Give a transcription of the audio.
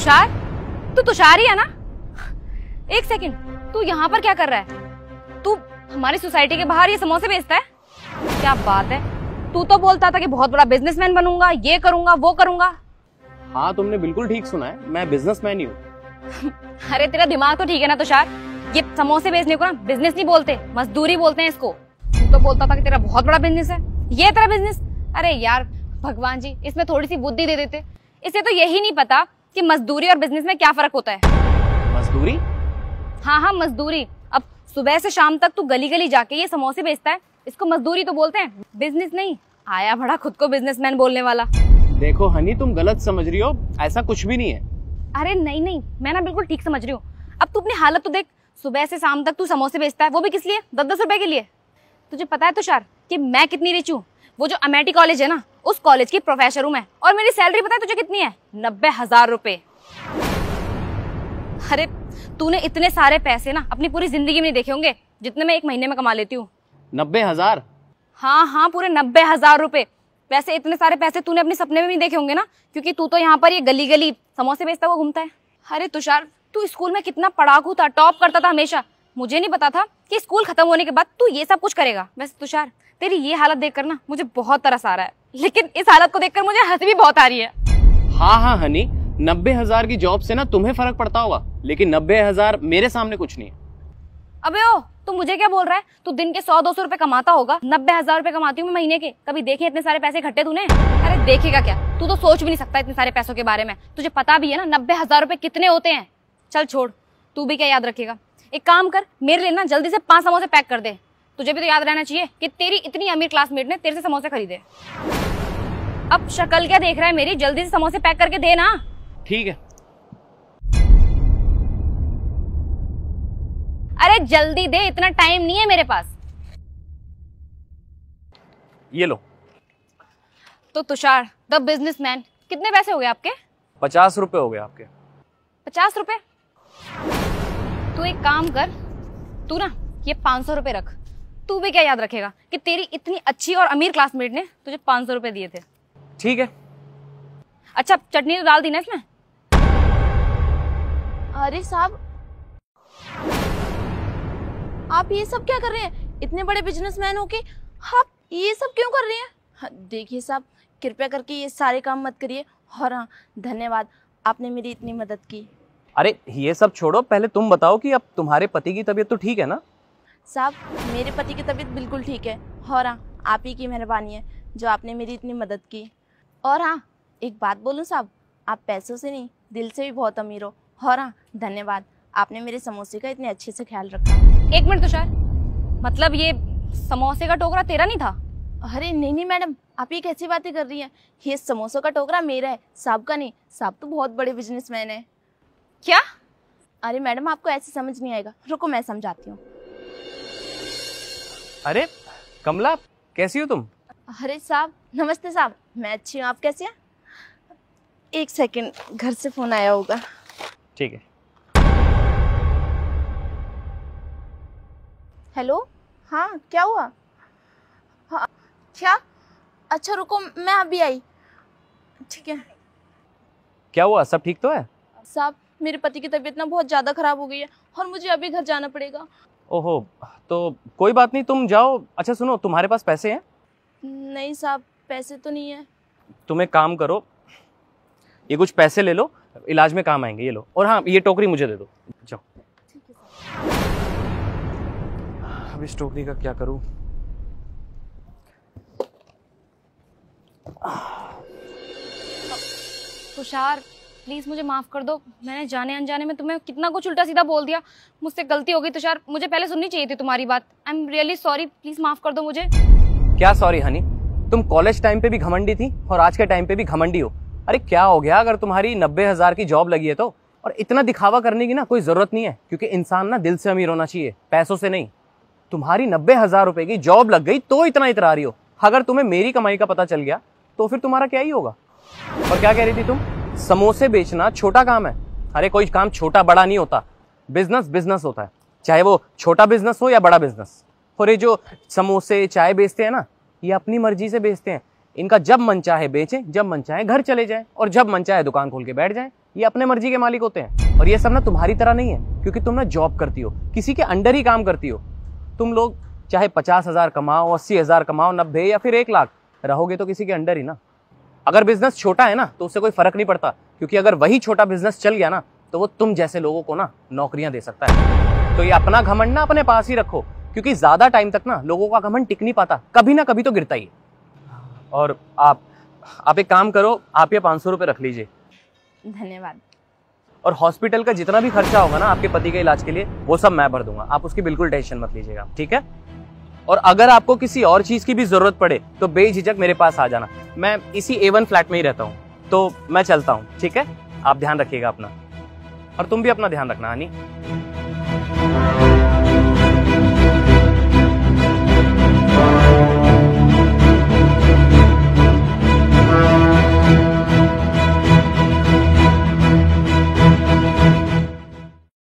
तुषार, तू तुषार ही है ना? एक सेकंड, तू यहाँ पर क्या कर रहा है? तू हमारी सोसाइटी के बाहर ये समोसे बेचता है? क्या बात है, तू तो बोलता था कि बहुत बड़ा बिजनेसमैन बनूंगा, ये करूंगा वो करूंगा। हाँ तुमने बिल्कुल ठीक सुना है, मैं बिजनेसमैन ही हूँ। अरे तेरा दिमाग तो ठीक है ना तुषार? ये समोसे बेचने को ना बिजनेस नहीं बोलते, मजदूरी बोलते हैं इसको। तू तो बोलता था कि तेरा बहुत बड़ा बिजनेस है, ये तेरा बिजनेस। अरे यार भगवान जी, इसमें थोड़ी सी बुद्धि दे देते। इसे तो यही नहीं पता कि मजदूरी और बिजनेस में क्या फर्क होता है। मजदूरी? हाँ हाँ मजदूरी। अब सुबह से शाम तक तू गली गली जाके ये समोसे बेचता है, इसको मजदूरी तो बोलते हैं, बिजनेस नहीं। आया बड़ा खुद को बिजनेसमैन बोलने वाला। देखो हनी, तुम गलत समझ रही हो, ऐसा कुछ भी नहीं है। अरे नहीं नहीं, मैं ना बिल्कुल ठीक समझ रही हूँ। अब तू अपनी हालत तो देख, सुबह से शाम तक तू समोसे बेचता है, वो भी किस लिए? 10-10 रुपए के लिए। तुझे पता है तुषार कि मैं कितनी रिच हूँ? वो जो अमेठी कॉलेज है ना, उस कॉलेज की प्रोफेसर हूँ मैं, और मेरी सैलरी पता है तुझे कितनी है? 90,000 रुपए। अरे तूने इतने सारे पैसे ना अपनी पूरी जिंदगी में नहीं देखे होंगे जितने मैं एक महीने में कमा लेती हूँ। 90,000? हाँ हाँ, पूरे 90,000 रुपए। वैसे इतने सारे पैसे तूने अपने सपने में भी नहीं देखे होंगे ना, क्योंकि तू तो यहाँ पर ये गली गली समोसे बेचता हुआ घूमता है। अरे तुषार, तू स्कूल में कितना पढ़ाकू था, टॉप करता था हमेशा। मुझे नहीं पता था कि स्कूल खत्म होने के बाद तू ये सब कुछ करेगा। वैसे तुषार, तेरी ये हालत देखकर ना मुझे बहुत तरस आ रहा है, लेकिन इस हालत को देखकर मुझे हंसी भी बहुत आ रही है। हाँ हाँ हनी, 90,000 की जॉब से ना तुम्हें फर्क पड़ता होगा, लेकिन 90,000 मेरे सामने कुछ नहीं है। अबे ओ, तू मुझे क्या बोल रहा है? तू दिन के 100-200 रुपए कमाता होगा, 90,000 रुपए कमाती हूँ मैं महीने के। कभी देखे इतने सारे पैसे इकट्ठे तूने? अरे देखेगा क्या, तू तो सोच भी नहीं सकता इतने सारे पैसों के बारे में। तुझे पता भी है ना 90,000 रुपए कितने होते हैं? चल छोड़, तू भी क्या याद रखेगा। एक काम कर, मेरे लिए ना जल्दी से 5 समोसे पैक कर दे। तुझे भी तो याद रहना चाहिए कि तेरी इतनी अमीर क्लासमेट ने तेरे से समोसे खरीदे। अब शक्ल क्या देख रहा है मेरी? जल्दी से समोसे पैक करके दे ना। ठीक है। अरे जल्दी दे, इतना टाइम नहीं है मेरे पास। ये लो। तो तुषार द बिजनेसमैन, कितने पैसे हो गए आपके? 50 रुपए हो गए आपके। 50 रुपए? तू एक काम कर, तू ना ये 500 रुपए रख। तू भी क्या याद रखेगा कि तेरी इतनी अच्छी और अमीर क्लासमेट ने तुझे 500 रुपए दिए थे। ठीक है। अच्छा चटनी तो डाल दी ना इसमें? अरे साहब, आप ये सब क्या कर रहे हैं? इतने बड़े बिजनेसमैन हो के आप ये सब क्यों कर रहे हैं? हाँ, देखिए साहब, कृपया करके ये सारे काम मत करिए। और हाँ, धन्यवाद, आपने मेरी इतनी मदद की। अरे ये सब छोड़ो, पहले तुम बताओ कि अब तुम्हारे पति की तबीयत तो ठीक है ना? साहब, मेरे पति की तबीयत बिल्कुल ठीक है। और हाँ, आप ही की मेहरबानी है जो आपने मेरी इतनी मदद की। और हाँ, एक बात बोलूँ साहब, आप पैसों से नहीं दिल से भी बहुत अमीर हो। और हाँ, धन्यवाद, आपने मेरे समोसे का इतने अच्छे से ख्याल रखा। एक मिनट तुषार, मतलब ये समोसे का टोकरा तेरा नहीं था? अरे नहीं नहीं मैडम, आप ये कैसी बातें कर रही हैं? ये समोसों का टोकरा मेरा है, साहब का नहीं। साहब तो बहुत बड़े बिजनेसमैन है। क्या? अरे मैडम, आपको ऐसे समझ नहीं आएगा, रुको मैं समझाती हूँ। अरे कमला, कैसी हो तुम? अरे साहब, नमस्ते साहब, मैं अच्छी हूँ, आप कैसे हैं? एक सेकंड, घर से फोन आया होगा। ठीक है। हेलो, हाँ क्या हुआ? हाँ क्या? अच्छा रुको, मैं अभी आई। ठीक है। क्या हुआ, सब ठीक तो है? साहब, मेरे पति की तबीयत ना बहुत ज़्यादा ख़राब हो गई है और मुझे अभी घर जाना पड़ेगा। ओहो, तो कोई बात नहीं, तुम जाओ। अच्छा सुनो, तुम्हारे पास पैसे हैं? नहीं साहब, पैसे तो नहीं है। तुम एक काम करो, ये कुछ पैसे ले लो, इलाज में काम आएंगे, ये लो। और हाँ, ये टोकरी मुझे दे दो, जाओ। ठीक है साहब। अब इस टोकरी का क्या करूं? तुषार प्लीज मुझे माफ कर दो, मैंने जाने अनजाने में तुम्हें कितना कुछ उल्टा सीधा बोल दिया। मुझसे गलती हो गई तुषार, मुझे पहले सुननी चाहिए थी तुम्हारी बात। I am really sorry, please माफ कर दो मुझे। क्या सॉरी हनी, तुम कॉलेज टाइम पे भी घमंडी थी और आज के टाइम पे भी घमंडी हो। अरे क्या हो गया अगर तुम्हारी 90,000 की जॉब लगी है तो? और इतना दिखावा करने की ना कोई जरूरत नहीं है, क्योंकि इंसान ना दिल से अमीर होना चाहिए, पैसों से नहीं। तुम्हारी 90,000 रुपए की जॉब लग गई तो इतना इतरा रही हो। अगर तुम्हें मेरी कमाई का पता चल गया तो फिर तुम्हारा क्या ही होगा। और क्या कह रही थी तुम? समोसे बेचना छोटा काम है? अरे कोई काम छोटा बड़ा नहीं होता, बिजनेस बिजनेस होता है, चाहे वो छोटा बिजनेस हो या बड़ा बिजनेस। और ये जो समोसे चाय बेचते हैं ना, ये अपनी मर्जी से बेचते हैं। इनका जब मन चाहे बेचें, जब मन चाहे घर चले जाएं और जब मन चाहे दुकान खोल के बैठ जाएं। ये अपने मर्जी के मालिक होते हैं। और ये सब ना तुम्हारी तरह नहीं है, क्योंकि तुम ना जॉब करती हो, किसी के अंडर ही काम करती हो। तुम लोग चाहे 50,000 कमाओ, 80,000 कमाओ, 90 या फिर 1 लाख, रहोगे तो किसी के अंडर ही ना। अगर बिजनेस छोटा है ना तो उससे कोई फर्क नहीं पड़ता, क्योंकि अगर वही छोटा बिजनेस चल गया ना तो वो तुम जैसे लोगों को ना नौकरियां दे सकता है। तो ये अपना घमंड ना अपने पास ही रखो, क्योंकि ज्यादा टाइम तक ना लोगों का घमंड टिक नहीं पाता, कभी ना कभी तो गिरता ही है। और आप एक काम करो, आप ये 500 रुपये रख लीजिए। धन्यवाद। और हॉस्पिटल का जितना भी खर्चा होगा ना आपके पति के इलाज के लिए, वो सब मैं भर दूंगा, आप उसकी बिल्कुल टेंशन मत लीजिएगा, ठीक है। और अगर आपको किसी और चीज की भी जरूरत पड़े तो बेझिझक मेरे पास आ जाना। मैं इसी A1 फ्लैट में ही रहता हूँ, तो मैं चलता हूँ, ठीक है। आप ध्यान रखिएगा अपना, और तुम भी अपना ध्यान रखना हनी।